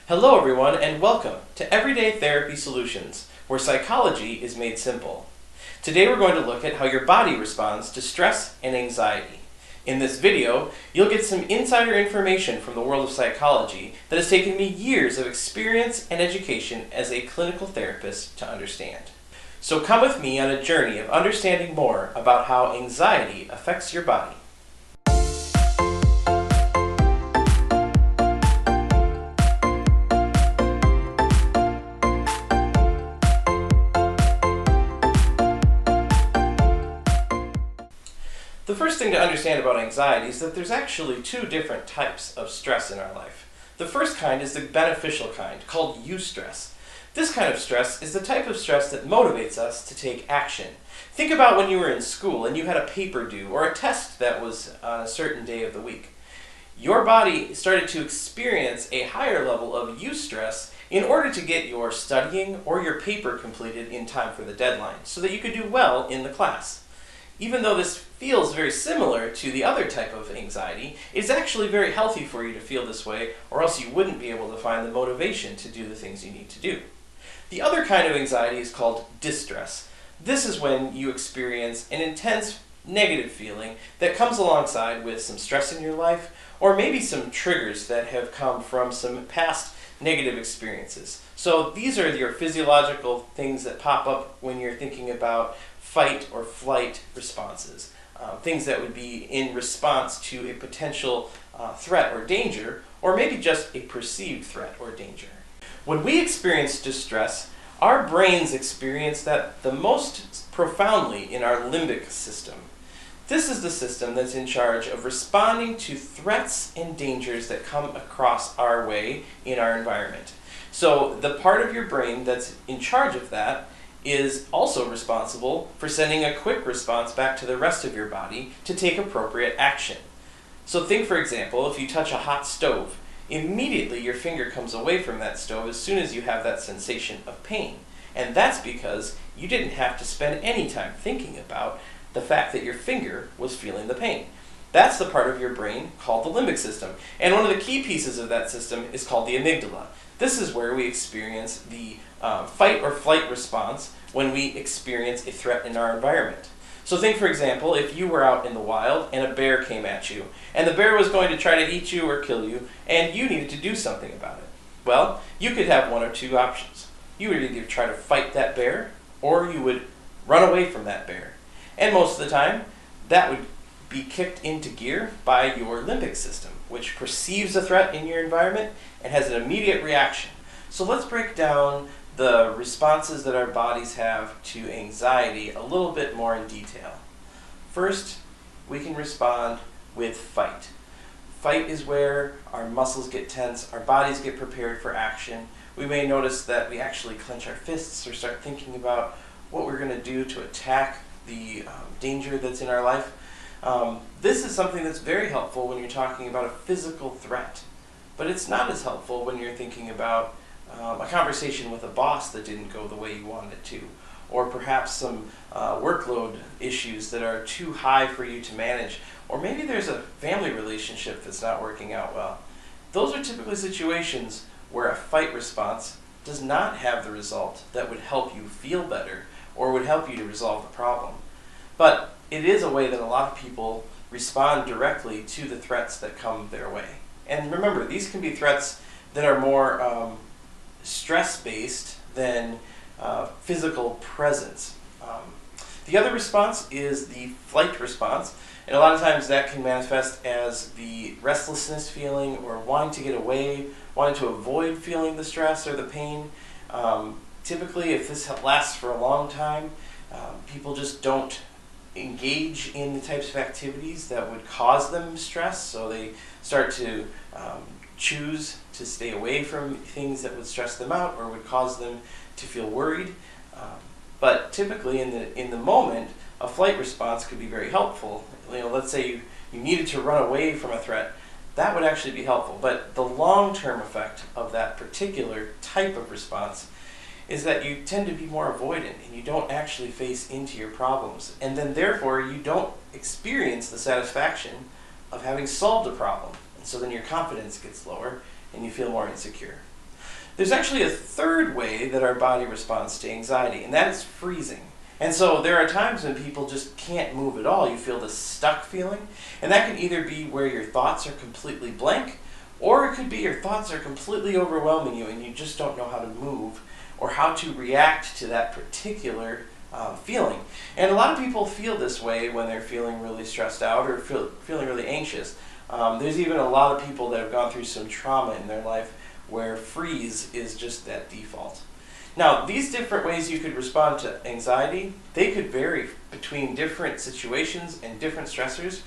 Hello everyone and welcome to Everyday Therapy Solutions, where psychology is made simple. Today we're going to look at how your body responds to stress and anxiety. In this video, you'll get some insider information from the world of psychology that has taken me years of experience and education as a clinical therapist to understand. So come with me on a journey of understanding more about how anxiety affects your body. The first thing to understand about anxiety is that there's actually two different types of stress in our life. The first kind is the beneficial kind, called eustress. This kind of stress is the type of stress that motivates us to take action. Think about when you were in school and you had a paper due or a test that was on a certain day of the week. Your body started to experience a higher level of eustress in order to get your studying or your paper completed in time for the deadline so that you could do well in the class. Even though this feels very similar to the other type of anxiety, it's actually very healthy for you to feel this way, or else you wouldn't be able to find the motivation to do the things you need to do. The other kind of anxiety is called distress. This is when you experience an intense negative feeling that comes alongside with some stress in your life, or maybe some triggers that have come from some past negative experiences. So these are your physiological things that pop up when you're thinking about fight or flight responses. Things that would be in response to a potential threat or danger, or maybe just a perceived threat or danger. When we experience distress, our brains experience that the most profoundly in our limbic system. This is the system that's in charge of responding to threats and dangers that come across our way in our environment. So the part of your brain that's in charge of that is also responsible for sending a quick response back to the rest of your body to take appropriate action. So think, for example, if you touch a hot stove, immediately your finger comes away from that stove as soon as you have that sensation of pain. And that's because you didn't have to spend any time thinking about the fact that your finger was feeling the pain. That's the part of your brain called the limbic system. And one of the key pieces of that system is called the amygdala. This is where we experience the fight or flight response when we experience a threat in our environment. So think, for example, if you were out in the wild and a bear came at you, and the bear was going to try to eat you or kill you, and you needed to do something about it. Well, you could have one or two options. You would either try to fight that bear, or you would run away from that bear. And most of the time, that would be kicked into gear by your limbic system, which perceives a threat in your environment and has an immediate reaction. So let's break down the responses that our bodies have to anxiety a little bit more in detail. First, we can respond with fight. Fight is where our muscles get tense, our bodies get prepared for action. We may notice that we actually clench our fists or start thinking about what we're going to do to attack the danger that's in our life. This is something that's very helpful when you're talking about a physical threat, but it's not as helpful when you're thinking about a conversation with a boss that didn't go the way you wanted it to, or perhaps some workload issues that are too high for you to manage, or maybe there's a family relationship that's not working out well. Those are typically situations where a fight response does not have the result that would help you feel better or would help you to resolve the problem. But it is a way that a lot of people respond directly to the threats that come their way. And remember, these can be threats that are more stress-based than physical presence. The other response is the flight response, and a lot of times that can manifest as the restlessness feeling or wanting to get away, wanting to avoid feeling the stress or the pain. Typically, if this lasts for a long time, people just don't engage in the types of activities that would cause them stress, so they start to choose to stay away from things that would stress them out or would cause them to feel worried. But typically in the moment, a flight response could be very helpful. Let's say you needed to run away from a threat. That would actually be helpful. But the long-term effect of that particular type of response is that you tend to be more avoidant and you don't actually face into your problems. And then therefore you don't experience the satisfaction of having solved a problem. And so then your confidence gets lower and you feel more insecure. There's actually a third way that our body responds to anxiety, and that is freezing. And so there are times when people just can't move at all. You feel this stuck feeling, and that can either be where your thoughts are completely blank, or it could be your thoughts are completely overwhelming you and you just don't know how to move or how to react to that particular feeling. And a lot of people feel this way when they're feeling really stressed out or feeling really anxious. There's even a lot of people that have gone through some trauma in their life where freeze is just that default. Now, these different ways you could respond to anxiety, they could vary between different situations and different stressors.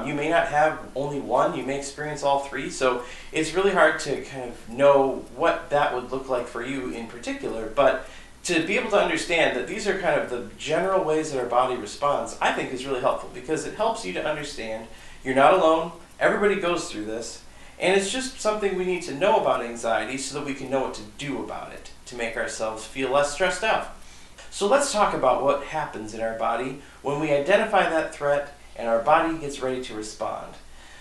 You may not have only one, you may experience all three, so it's really hard to kind of know what that would look like for you in particular, but to be able to understand that these are kind of the general ways that our body responds, I think is really helpful because it helps you to understand you're not alone, everybody goes through this, and it's just something we need to know about anxiety so that we can know what to do about it to make ourselves feel less stressed out. So let's talk about what happens in our body when we identify that threat and our body gets ready to respond.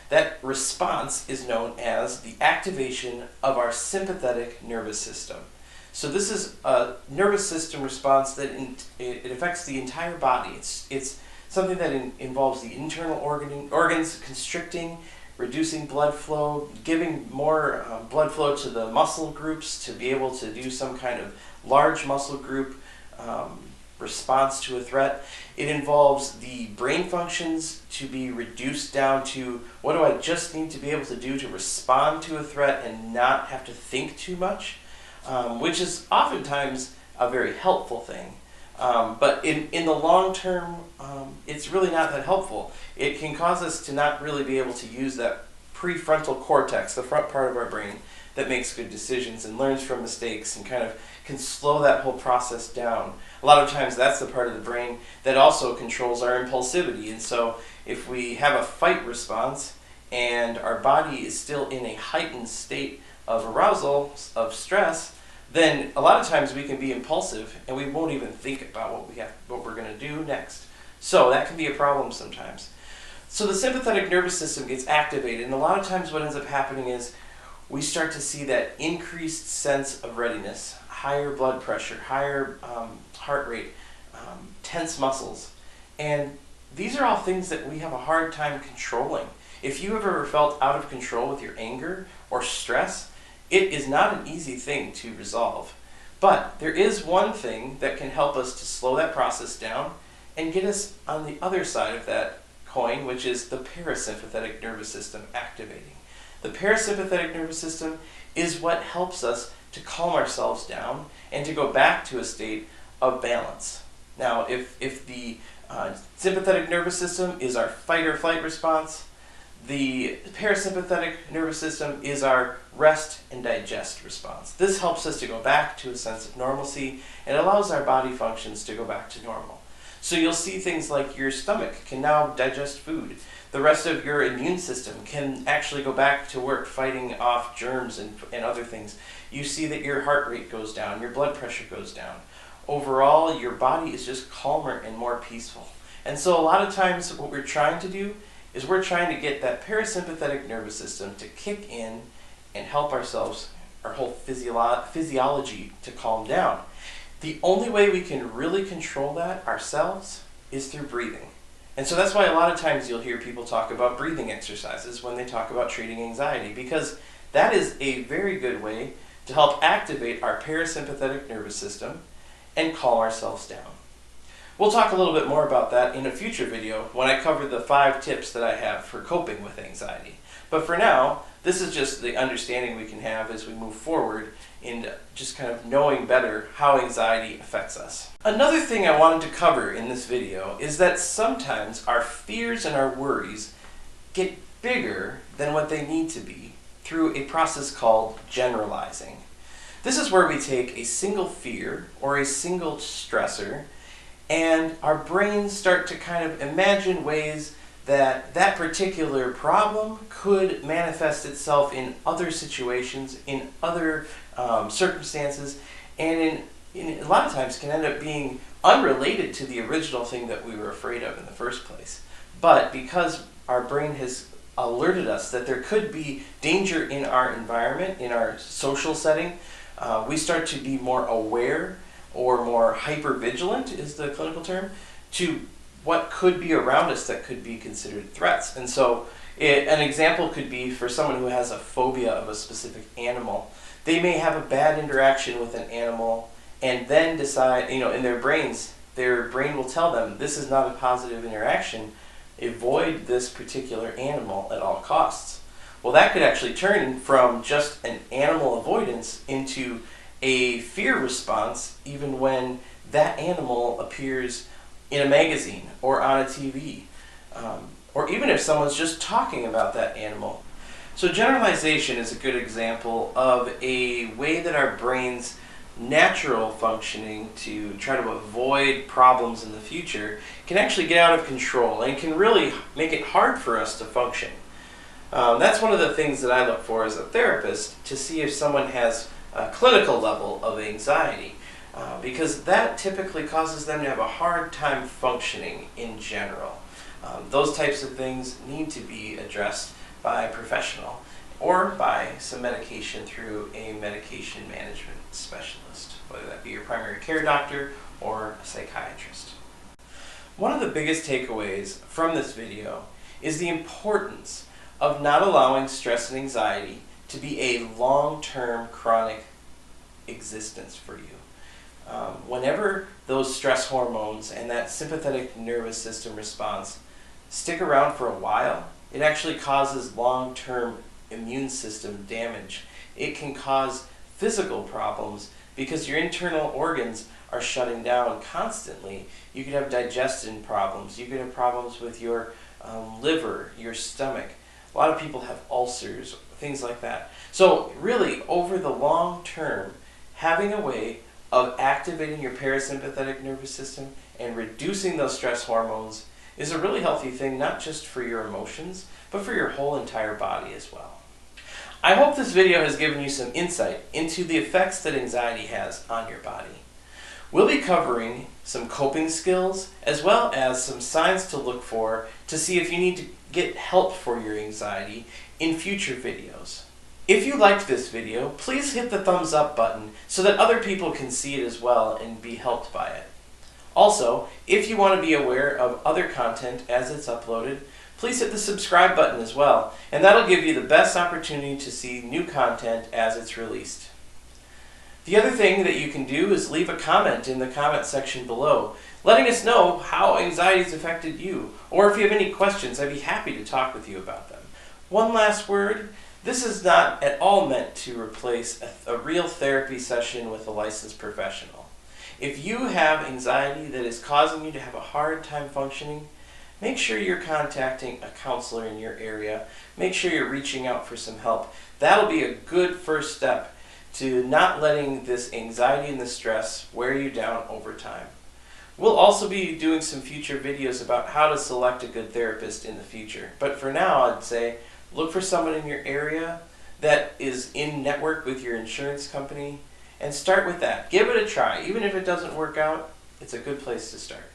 That response is known as the activation of our sympathetic nervous system. So this is a nervous system response that it affects the entire body. It's something that involves the internal organs constricting, reducing blood flow, giving more blood flow to the muscle groups to be able to do some kind of large muscle group response to a threat. It involves the brain functions to be reduced down to what do I just need to be able to do to respond to a threat and not have to think too much, which is oftentimes a very helpful thing. But in the long term, it's really not that helpful. It can cause us to not really be able to use that prefrontal cortex, the front part of our brain, that makes good decisions and learns from mistakes and kind of can slow that whole process down. A lot of times that's the part of the brain that also controls our impulsivity. And so if we have a fight response and our body is still in a heightened state of arousal, of stress, then a lot of times we can be impulsive and we won't even think about what we're going to do next. So that can be a problem sometimes. So the sympathetic nervous system gets activated, and a lot of times what ends up happening is we start to see that increased sense of readiness, higher blood pressure, higher heart rate, tense muscles. And these are all things that we have a hard time controlling. If you have ever felt out of control with your anger or stress, it is not an easy thing to resolve. But there is one thing that can help us to slow that process down and get us on the other side of that coin, which is the parasympathetic nervous system activating. The parasympathetic nervous system is what helps us to calm ourselves down and to go back to a state of balance. Now, if the sympathetic nervous system is our fight or flight response, the parasympathetic nervous system is our rest and digest response. This helps us to go back to a sense of normalcy and allows our body functions to go back to normal. So you'll see things like your stomach can now digest food. The rest of your immune system can actually go back to work fighting off germs and other things. You see that your heart rate goes down, your blood pressure goes down. Overall, your body is just calmer and more peaceful. And so a lot of times what we're trying to do is we're trying to get that parasympathetic nervous system to kick in and help ourselves, our whole physiology to calm down. The only way we can really control that ourselves is through breathing. And so that's why a lot of times you'll hear people talk about breathing exercises when they talk about treating anxiety, because that is a very good way to help activate our parasympathetic nervous system and calm ourselves down. We'll talk a little bit more about that in a future video when I cover the 5 tips that I have for coping with anxiety. But for now, this is just the understanding we can have as we move forward in just kind of knowing better how anxiety affects us. Another thing I wanted to cover in this video is that sometimes our fears and our worries get bigger than what they need to be through a process called generalizing. This is where we take a single fear or a single stressor and our brains start to kind of imagine ways that that particular problem could manifest itself in other situations, in other circumstances, and in a lot of times can end up being unrelated to the original thing that we were afraid of in the first place. But because our brain has alerted us that there could be danger in our environment, in our social setting, We start to be more aware, or more hyper-vigilant is the clinical term, to what could be around us that could be considered threats. And so an example could be for someone who has a phobia of a specific animal. They may have a bad interaction with an animal and then decide, in their brain will tell them, this is not a positive interaction, avoid this particular animal at all costs. Well, that could actually turn from just an animal avoidance into a fear response, even when that animal appears in a magazine or on a TV, or even if someone's just talking about that animal. So generalization is a good example of a way that our brain's natural functioning to try to avoid problems in the future can actually get out of control and can really make it hard for us to function. That's one of the things that I look for as a therapist, to see if someone has a clinical level of anxiety, because that typically causes them to have a hard time functioning in general. Those types of things need to be addressed by a professional or by some medication through a medication management specialist, whether that be your primary care doctor or a psychiatrist. One of the biggest takeaways from this video is the importance of not allowing stress and anxiety to be a long-term chronic existence for you. Whenever those stress hormones and that sympathetic nervous system response stick around for a while, it actually causes long-term immune system damage. It can cause physical problems because your internal organs are shutting down constantly. You could have digestion problems. You could have problems with your liver, your stomach. A lot of people have ulcers, things like that. So really, over the long term, having a way of activating your parasympathetic nervous system and reducing those stress hormones is a really healthy thing, not just for your emotions, but for your whole entire body as well. I hope this video has given you some insight into the effects that anxiety has on your body. We'll be covering some coping skills as well as some signs to look for to see if you need to get help for your anxiety in future videos. If you liked this video, please hit the thumbs up button so that other people can see it as well and be helped by it. Also, if you want to be aware of other content as it's uploaded, please hit the subscribe button as well, and that'll give you the best opportunity to see new content as it's released. The other thing that you can do is leave a comment in the comment section below, letting us know how anxiety's affected you, or if you have any questions, I'd be happy to talk with you about them. One last word, this is not at all meant to replace a real therapy session with a licensed professional. If you have anxiety that is causing you to have a hard time functioning, make sure you're contacting a counselor in your area. Make sure you're reaching out for some help. That'll be a good first step to not letting this anxiety and the stress wear you down over time. We'll also be doing some future videos about how to select a good therapist in the future. But for now, I'd say look for someone in your area that is in network with your insurance company, and start with that. Give it a try. Even if it doesn't work out, it's a good place to start.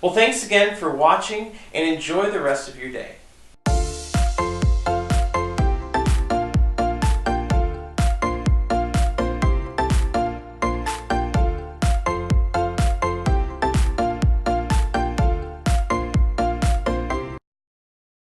Well, thanks again for watching, and enjoy the rest of your day.